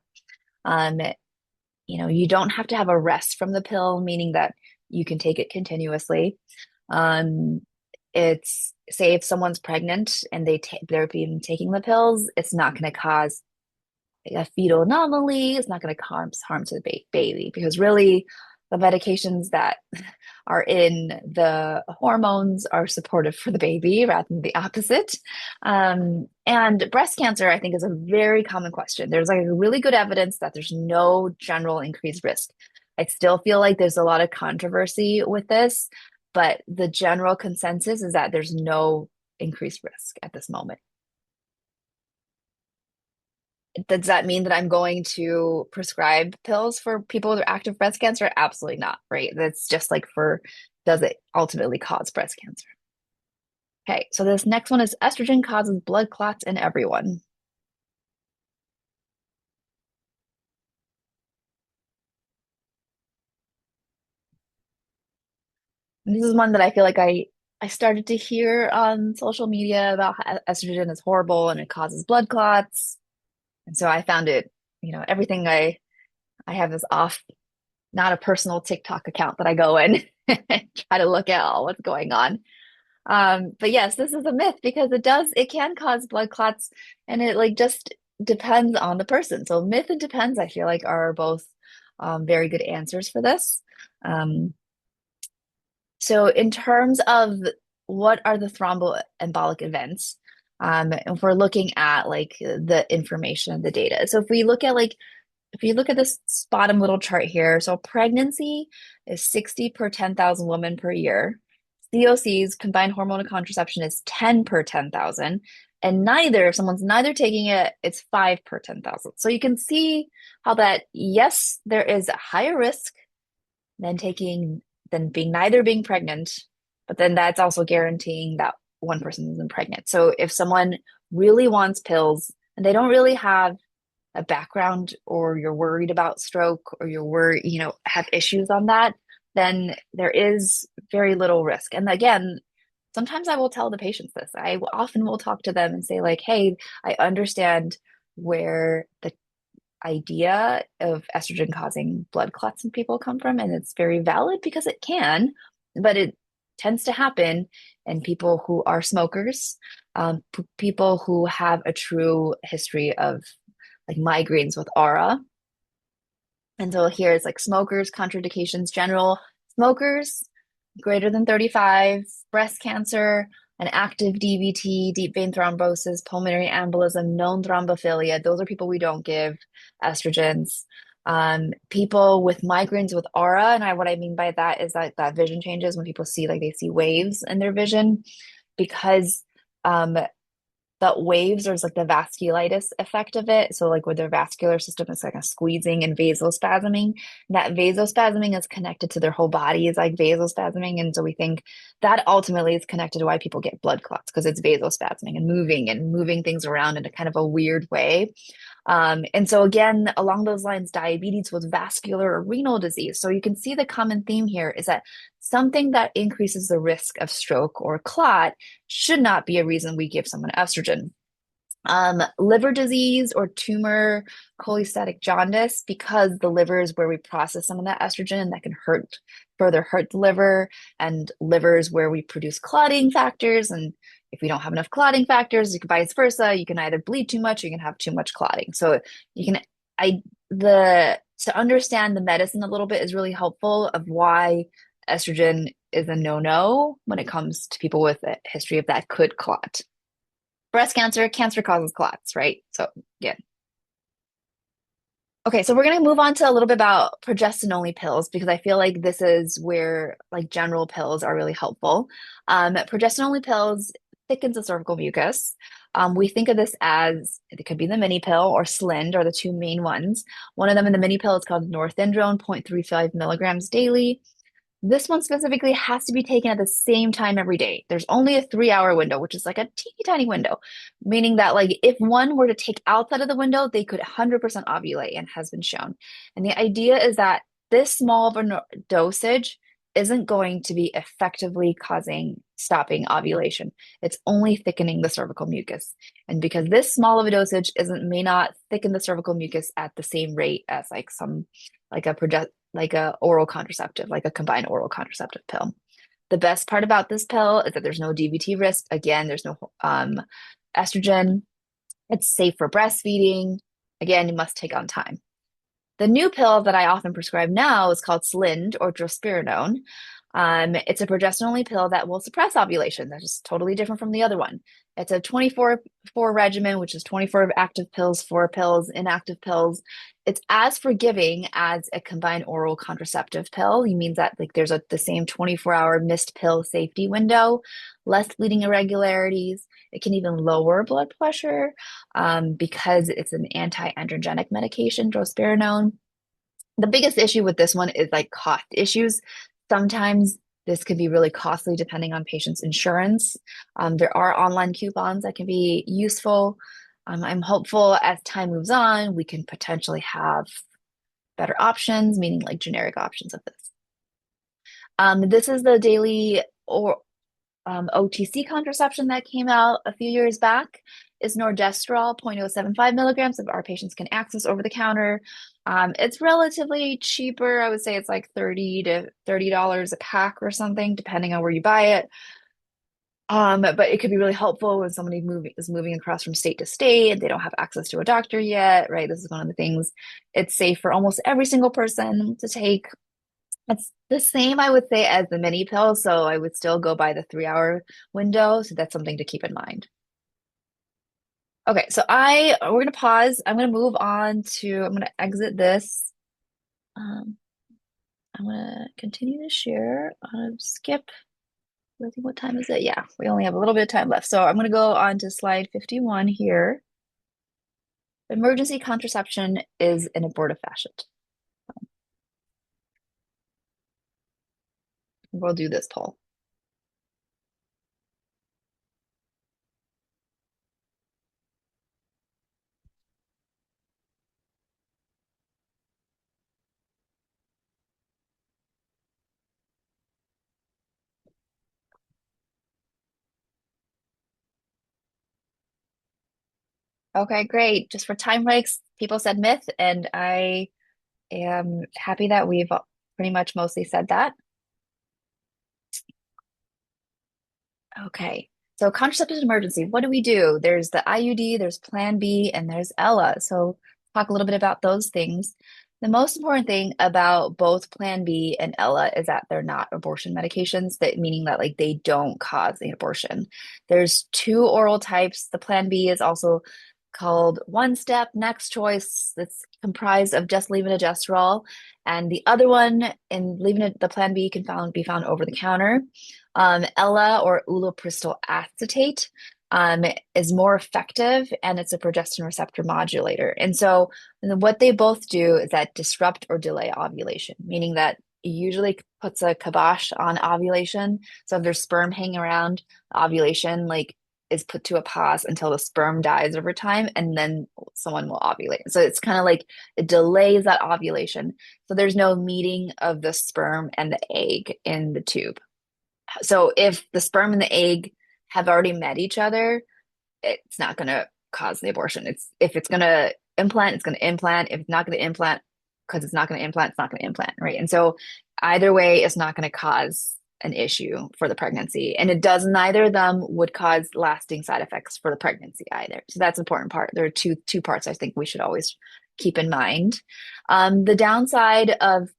Um, you don't have to have a rest from the pill, meaning that you can take it continuously. Um, it's say if someone's pregnant and they're been taking the pills, it's not going to cause a fetal anomaly. It's not going to cause harm to the baby because really the medications that are in the hormones are supportive for the baby rather than the opposite. And breast cancer, I think, is a very common question. There's like really good evidence that there's no general increased risk. I still feel like there's a lot of controversy with this, but the general consensus is that there's no increased risk at this moment. Does that mean that I'm going to prescribe pills for people with active breast cancer? Absolutely not, right? That's just like does it ultimately cause breast cancer? Okay, so this next one is estrogen causes blood clots in everyone. And this is one that I feel like I started to hear on social media about how estrogen is horrible and it causes blood clots. And so I found it, everything I have this not a personal TikTok account that I go in and try to look at all what's going on. But yes, this is a myth because it can cause blood clots and it like just depends on the person. So myth and depends, I feel like are both very good answers for this. So in terms of what are the thromboembolic events, if we're looking at like the information, the data. So if you look at this bottom little chart here, so pregnancy is 60 per 10,000 women per year. COCs, combined hormonal contraception, is 10 per 10,000. And if someone's neither taking it, it's 5 per 10,000. So you can see how that, yes, there is a higher risk than being pregnant, but then that's also guaranteeing that one person isn't pregnant. So if someone really wants pills and they don't really have a background or you're worried about stroke or you're worried, have issues on that, then there is very little risk. And again, sometimes I will tell the patients this. I often will talk to them and say like, hey, I understand where the idea of estrogen causing blood clots in people come from, and it's very valid because it can, but it tends to happen in people who are smokers, people who have a true history of like migraines with aura. And so here it's like smokers, contraindications, general smokers, greater than 35, breast cancer, an active DVT, deep vein thrombosis, pulmonary embolism, known thrombophilia. Those are people we don't give estrogens. People with migraines with aura, and what I mean by that is that vision changes when people see they see waves in their vision because that waves, there's like the vasculitis effect of it. So like with their vascular system, it's like a squeezing and vasospasming. That vasospasming is connected to their whole body is like vasospasming. And so we think that ultimately is connected to why people get blood clots because it's vasospasming and moving things around in a kind of a weird way. And so again, along those lines, diabetes with vascular or renal disease. So you can see the common theme here is that something that increases the risk of stroke or clot should not be a reason we give someone estrogen. Liver disease or tumor cholestatic jaundice, because the liver is where we process some of that estrogen and that can further hurt the liver, and liver is where we produce clotting factors. And if we don't have enough clotting factors, you can vice versa. You can either bleed too much or you can have too much clotting. So to understand the medicine a little bit is really helpful of why estrogen is a no-no when it comes to people with a history of that could clot. Breast cancer causes clots, right? So yeah. Okay, so we're going to move on to a little bit about progestin-only pills because I feel like this is where like general pills are really helpful. Progestin-only pills thickens the cervical mucus. We think of this as it could be the mini pill or Slind are the two main ones. One of them in the mini pill is called norethindrone, 0.35 milligrams daily. This one specifically has to be taken at the same time every day. There's only a 3-hour window, which is like a teeny tiny window, meaning that like if one were to take outside of the window, they could 100% ovulate and has been shown. And the idea is that this small of a dosage isn't going to be effectively causing stopping ovulation. It's only thickening the cervical mucus. And because this small of a dosage may not thicken the cervical mucus at the same rate as like a oral contraceptive, like a combined oral contraceptive pill. The best part about this pill is that there's no DVT risk. Again, there's no estrogen. It's safe for breastfeeding. Again, you must take on time. The new pill that I often prescribe now is called Slind or drospirenone. It's a progesterone-only pill that will suppress ovulation. That's just totally different from the other one. It's a 24-4 regimen, which is 24 active pills, 4 pills, inactive pills. It's as forgiving as a combined oral contraceptive pill. It means that like there's the same 24-hour missed pill safety window, less bleeding irregularities. It can even lower blood pressure because it's an anti-androgenic medication, drospirenone. The biggest issue with this one is like cost issues. Sometimes this could be really costly depending on patients' insurance. There are online coupons that can be useful. I'm hopeful as time moves on, we can potentially have better options, meaning like generic options of this. This is the daily or OTC contraception that came out a few years back. Is norgestrel, 0.075 milligrams that our patients can access over the counter. It's relatively cheaper. I would say it's like $30 to $30 a pack or something, depending on where you buy it. But it could be really helpful when somebody is moving across from state to state and they don't have access to a doctor yet, right? This is one of the things. It's safe for almost every single person to take. It's the same, I would say, as the mini pill. So I would still go by the 3-hour window. So that's something to keep in mind. Okay, so we're gonna pause. I'm gonna move on to, I'm gonna exit this. I'm gonna continue to share. Skip. I think, what time is it? Yeah, we only have a little bit of time left. So I'm gonna go on to slide 51 here. Emergency contraception is an abortifacient. We'll do this poll. Okay, great. Just for time breaks, people said myth, and I am happy that we've pretty much mostly said that. Okay, so contraceptive emergency, what do we do? There's the IUD, there's Plan B, and there's Ella. So talk a little bit about those things. The most important thing about both Plan B and Ella is that they're not abortion medications, that meaning that like they don't cause the abortion. There's 2 oral types. The Plan B is also called One Step Next Choice. That's comprised of just levonorgestrel, and the other one in the Plan B can be found over the counter. Ella or ulipristal acetate is more effective, and it's a progesterone receptor modulator. And so what they both do is that disrupt or delay ovulation, meaning that it usually puts a kibosh on ovulation. So if there's sperm hanging around, ovulation is put to a pause until the sperm dies over time, and then someone will ovulate. So it's kind of like it delays that ovulation. So there's no meeting of the sperm and the egg in the tube. So if the sperm and the egg have already met each other, it's not going to cause the abortion. If it's going to implant, it's going to implant. If it's not going to implant, because it's not going to implant, it's not going to implant, right? And so either way, it's not going to cause an issue for the pregnancy. And neither of them would cause lasting side effects for the pregnancy either. So that's an important part. There are two parts I think we should always keep in mind. The downside of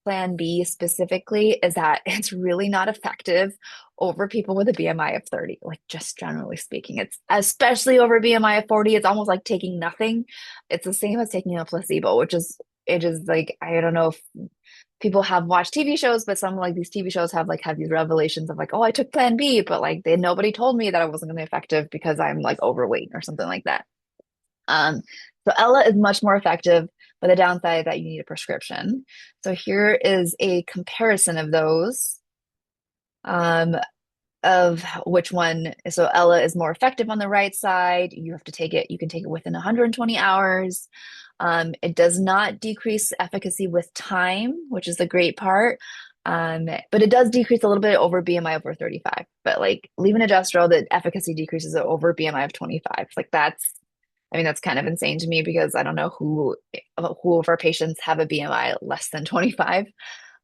Plan B specifically is that it's really not effective over people with a BMI of 30, like just generally speaking. It's especially over BMI of 40, it's almost like taking nothing. It's the same as taking a placebo, it is like, I don't know if people have watched TV shows, but some like these TV shows have these revelations of like, oh, I took Plan B, but like nobody told me that it wasn't going to be effective because I'm like overweight or something like that. So Ella is much more effective, but the downside is that you need a prescription. So here is a comparison of those, of which one. So Ella is more effective on the right side. You have to take it. You can take it within 120 hours. It does not decrease efficacy with time, which is the great part. But it does decrease a little bit over BMI over 35. But like levonorgestrel, the efficacy decreases over BMI of 25. Like that's kind of insane to me because I don't know who of our patients have a BMI less than 25.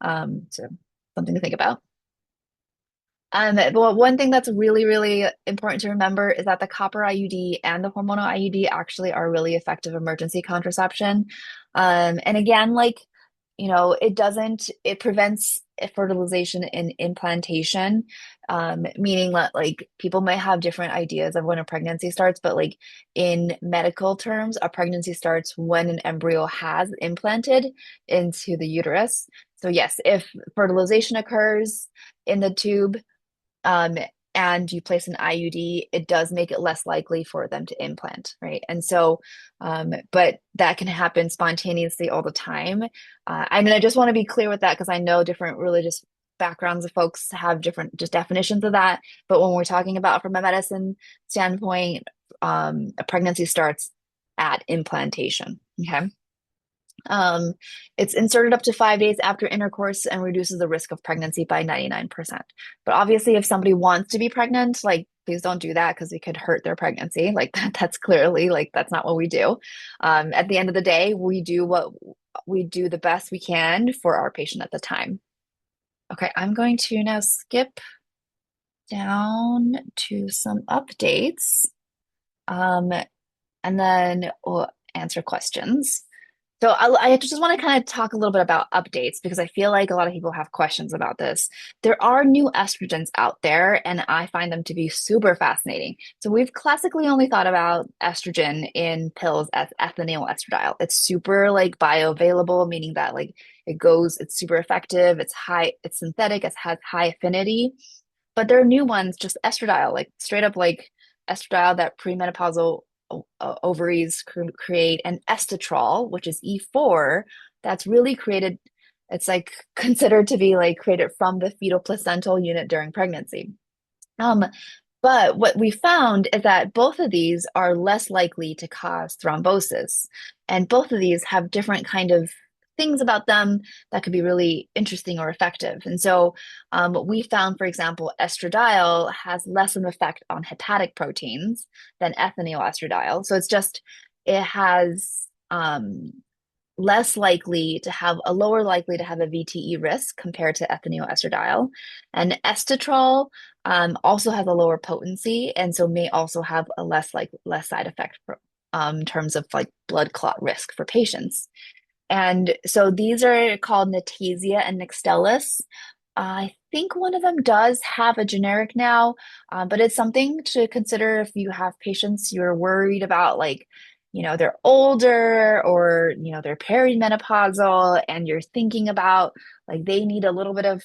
So something to think about. But one thing that's really, really important to remember is that the copper IUD and the hormonal IUD actually are really effective emergency contraception. And again, like, it prevents fertilization and implantation, meaning that like people might have different ideas of when a pregnancy starts, but like in medical terms, a pregnancy starts when an embryo has implanted into the uterus. So yes, if fertilization occurs in the tube, um, and you place an IUD, it does make it less likely for them to implant, right? And so, but that can happen spontaneously all the time. I mean, I just want to be clear with that because I know different religious backgrounds of folks have different just definitions of that. But when we're talking about from a medicine standpoint, a pregnancy starts at implantation. Okay. It's inserted up to 5 days after intercourse and reduces the risk of pregnancy by 99%. But obviously, if somebody wants to be pregnant, like please don't do that because it could hurt their pregnancy. Like that's clearly like that's not what we do. At the end of the day, we do the best we can for our patient at the time. Okay, I'm going to now skip down to some updates, and then we'll answer questions. So I just want to kind of talk a little bit about updates because I feel like a lot of people have questions about this. There are new estrogens out there, and I find them to be super fascinating. So we've classically only thought about estrogen in pills as ethinyl estradiol. It's super like bioavailable, meaning that like it's super effective, it's synthetic, it has high affinity. But there are new ones, just estradiol, like straight up like estradiol that premenopausal ovaries create, and estetrol, which is E4, that's really created. It's like considered to be like created from the fetal placental unit during pregnancy. But what we found is that both of these are less likely to cause thrombosis, and both of these have different kind of things about them that could be really interesting or effective. And so we found, for example, estradiol has less of an effect on hepatic proteins than ethinyl estradiol. So it has lower likely to have a VTE risk compared to ethinyl estradiol. And estetrol also has a lower potency, and so may also have a less side effect in terms of like blood clot risk for patients. And so these are called Natasia and Nextellus. I think one of them does have a generic now, but it's something to consider if you have patients you're worried about, like, they're older or, they're perimenopausal and you're thinking about like they need a little bit of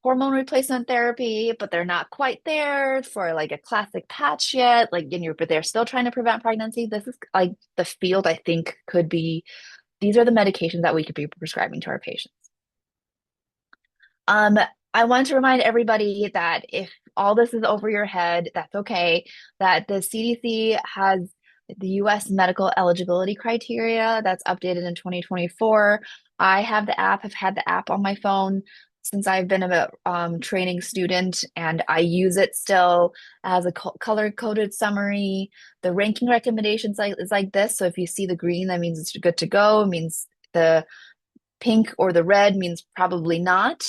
hormone replacement therapy, but they're not quite there for like a classic patch yet, but they're still trying to prevent pregnancy. This is like the field I think these are the medications that we could be prescribing to our patients. I want to remind everybody that if all this is over your head, that's okay, that the CDC has the US medical eligibility criteria that's updated in 2024. I have had the app on my phone since I've been a training student, and I use it still as a color-coded summary. The ranking recommendations is like this. So if you see the green, that means it's good to go. It means the pink or the red means probably not.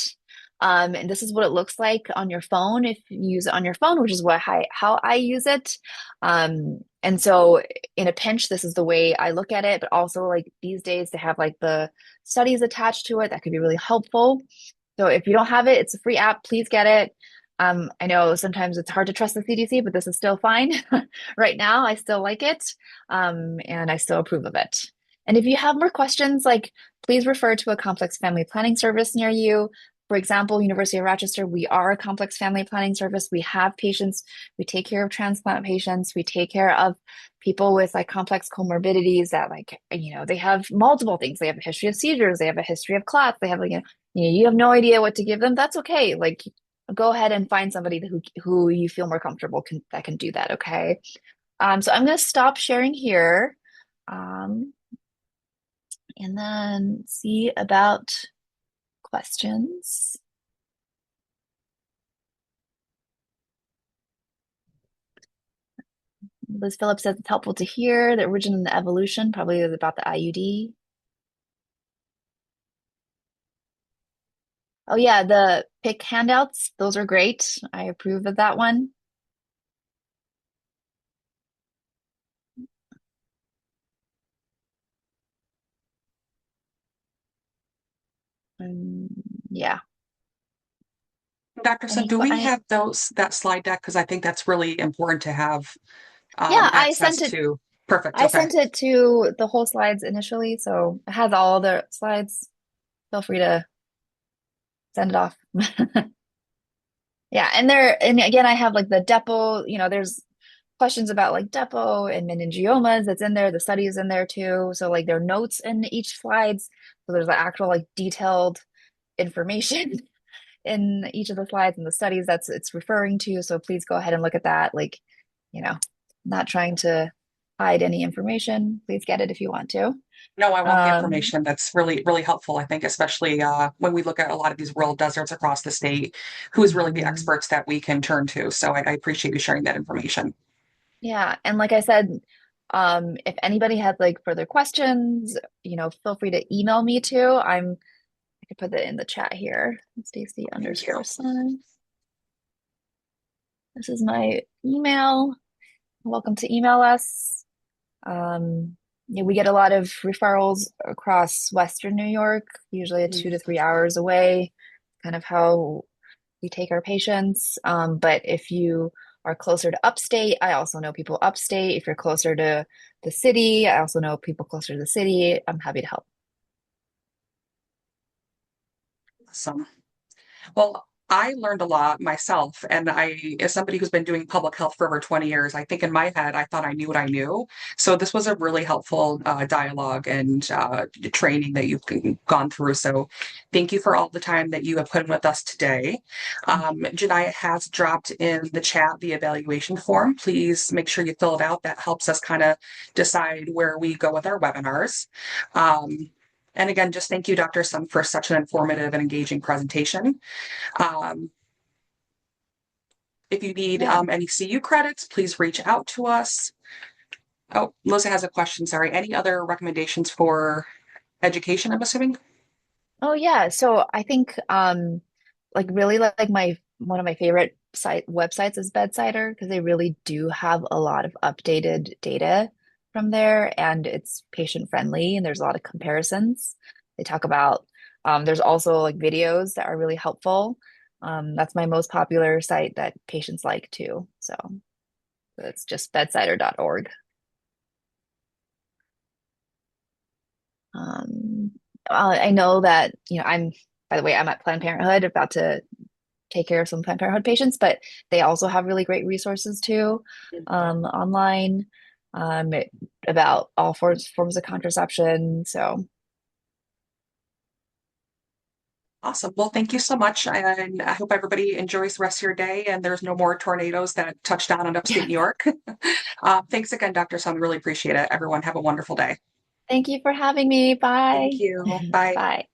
And this is what it looks like on your phone if you use it on your phone, which is how I use it. And so in a pinch, this is the way I look at it. But also like these days, they have like the studies attached to it that could be really helpful. So if you don't have it, it's a free app. Please get it. I know sometimes it's hard to trust the CDC, but this is still fine. Right now, I still like it, and I still approve of it. And if you have more questions, like please refer to a complex family planning service near you. For example, University of Rochester, we are a complex family planning service. We have patients, we take care of transplant patients, we take care of people with like complex comorbidities that they have multiple things. They have a history of seizures, they have a history of clots, they have you have no idea what to give them. That's okay. Like go ahead and find somebody who you feel more comfortable that can do that. Okay. So I'm going to stop sharing here. And then see about questions. Liz Phillips says it's helpful to hear the origin and the evolution, probably is about the IUD. Oh yeah, the pick handouts, those are great. I approve of that one. Um, yeah. Dr. Sun, do we Any, have that slide deck? Because I think that's really important to have yeah, access to. Perfect. I Okay. sent it to the whole slides initially, so it has all the slides. Feel free to send it off. Yeah, and again, I have like the depot, there's questions about like depot and meningiomas that's in there. The study is in there too. So like there are notes in each slides. So there's the actual like detailed information in each of the slides and the studies it's referring to. So please go ahead and look at that. Like, not trying to hide any information. Please get it if you want to. No, I want the Um, information. That's really, really helpful. I think, especially when we look at a lot of these rural deserts across the state, who's really the mhm. experts that we can turn to. So I appreciate you sharing that information. Yeah, and like I said, if anybody has like further questions, feel free to email me too. I could put that in the chat here. Stacy Thank you. _Sun. This is my email. Welcome to email us. Yeah, we get a lot of referrals across Western New York, usually 2 to 3 hours away, kind of how we take our patients. But if you are closer to upstate, I also know people upstate. If you're closer to the city, I also know people closer to the city. I'm happy to help. Awesome. Well, I learned a lot myself, and as somebody who's been doing public health for over 20 years, I think in my head, I thought I knew what I knew. So this was a really helpful dialogue and training that you've gone through. So thank you for all the time that you have put in with us today. Janiyah has dropped in the chat the evaluation form. Please make sure you fill it out. That helps us kind of decide where we go with our webinars. And again, just thank you, Dr. Sun, for such an informative and engaging presentation. If you need Yeah. any CU credits, please reach out to us. Oh, Melissa has a question. Sorry. Any other recommendations for education, I'm assuming? Oh yeah. So I think like really like my one of my favorite websites is Bedsider because they really do have a lot of updated data from there and it's patient friendly and there's a lot of comparisons. They talk about there's also like videos that are really helpful. That's my most popular site that patients like too. So it's just bedsider.org. Um, I know that, by the way, I'm at Planned Parenthood about to take care of some Planned Parenthood patients, but they also have really great resources too, online, um, about all forms of contraception. So Awesome. Well, thank you so much. And I hope everybody enjoys the rest of your day and there's no more tornadoes that touch down on upstate New York. Thanks again, Dr. Sun. Really appreciate it. Everyone have a wonderful day. thank you for having me. Bye. Thank you. Bye. Bye.